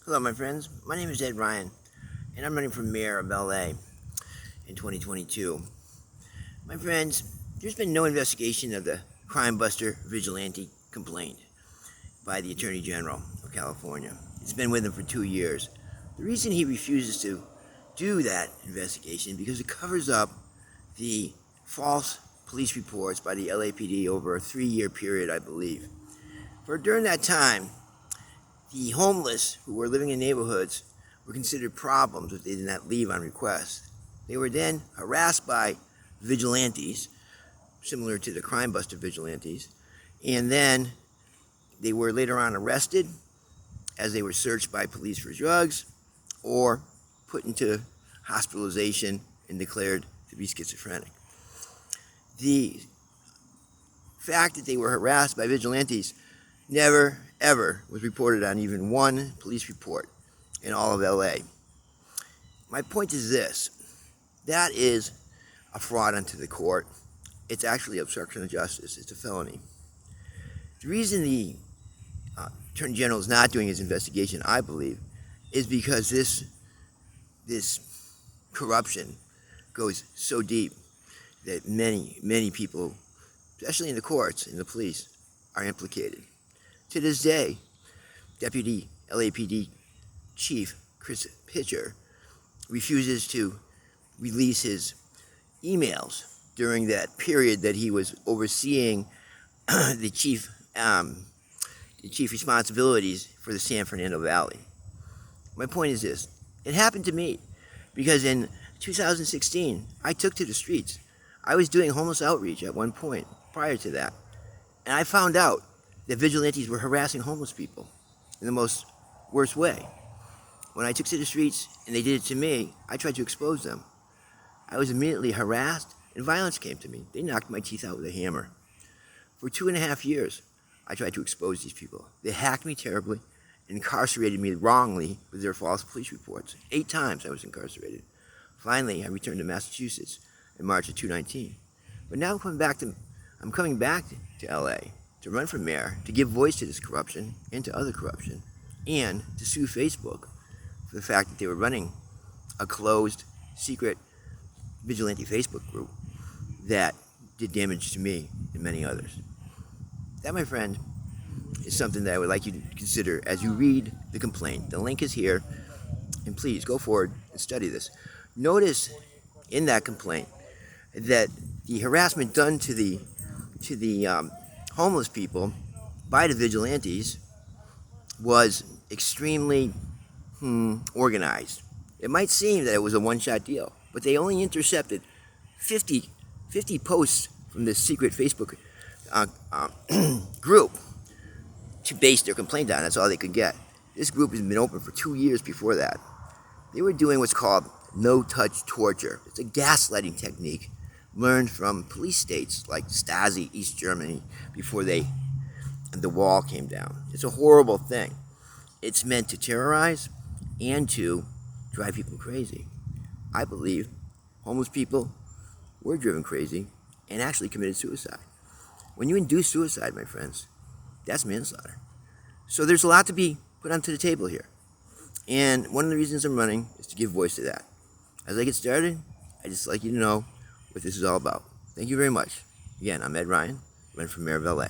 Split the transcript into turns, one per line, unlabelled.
Hello, my friends. My name is Ed Ryan, and I'm running for mayor of LA in 2022. My friends, there's been no investigation of the CRIMEBUSTER Vigilante complaint by the Attorney General of California. It's been with him for 2 years. The reason he refuses to do that investigation is because it covers up the false police reports by the LAPD over a 3-year period, I believe. During that time, the homeless who were living in neighborhoods were considered problems if they did not leave on request. They were then harassed by vigilantes, similar to the CRIMEBUSTER vigilantes, and then they were later on arrested as they were searched by police for drugs or put into hospitalization and declared to be schizophrenic. The fact that they were harassed by vigilantes never, ever was reported on even one police report in all of LA. My point is this: that is a fraud unto the court. It's actually obstruction of justice. It's a felony. The reason the Attorney General is not doing his investigation, I believe, is because this corruption goes so deep that many people, especially in the courts and the police, are implicated. To this day, Deputy LAPD Chief Chris Pitcher refuses to release his emails during that period that he was overseeing the chief responsibilities for the San Fernando Valley. My point is this: it happened to me because in 2016, I took to the streets. I was doing homeless outreach at one point prior to that, and I found out that vigilantes were harassing homeless people in the most worst way. When I took to the streets and they did it to me, I tried to expose them. I was immediately harassed and violence came to me. They knocked my teeth out with a hammer. For 2.5 years, I tried to expose these people. They hacked me terribly and incarcerated me wrongly with their false police reports. 8 times I was incarcerated. Finally, I returned to Massachusetts in March of 2019. But now I'm coming back to LA to run for mayor, to give voice to this corruption and to other corruption, and to sue Facebook for the fact that they were running a closed, secret vigilante Facebook group that did damage to me and many others. That, my friend, is something that I would like you to consider as you read the complaint. The link is here, and please go forward and study this. Notice in that complaint that the harassment done to the homeless people by the vigilantes was extremely organized. It might seem that it was a one-shot deal, but they only intercepted 50 posts from this secret Facebook group to base their complaint on. That's all they could get. This group has been open for 2 years before that. They were doing what's called no-touch torture. It's a gaslighting technique learned from police states like Stasi, East Germany, before the wall came down. It's a horrible thing. It's meant to terrorize and to drive people crazy. I believe homeless people were driven crazy and actually committed suicide. When you induce suicide, my friends, that's manslaughter. So there's a lot to be put onto the table here. And one of the reasons I'm running is to give voice to that. As I get started, I'd just like you to know what this is all about. Thank you very much. Again, I'm Ed Ryan, running for mayor of LA.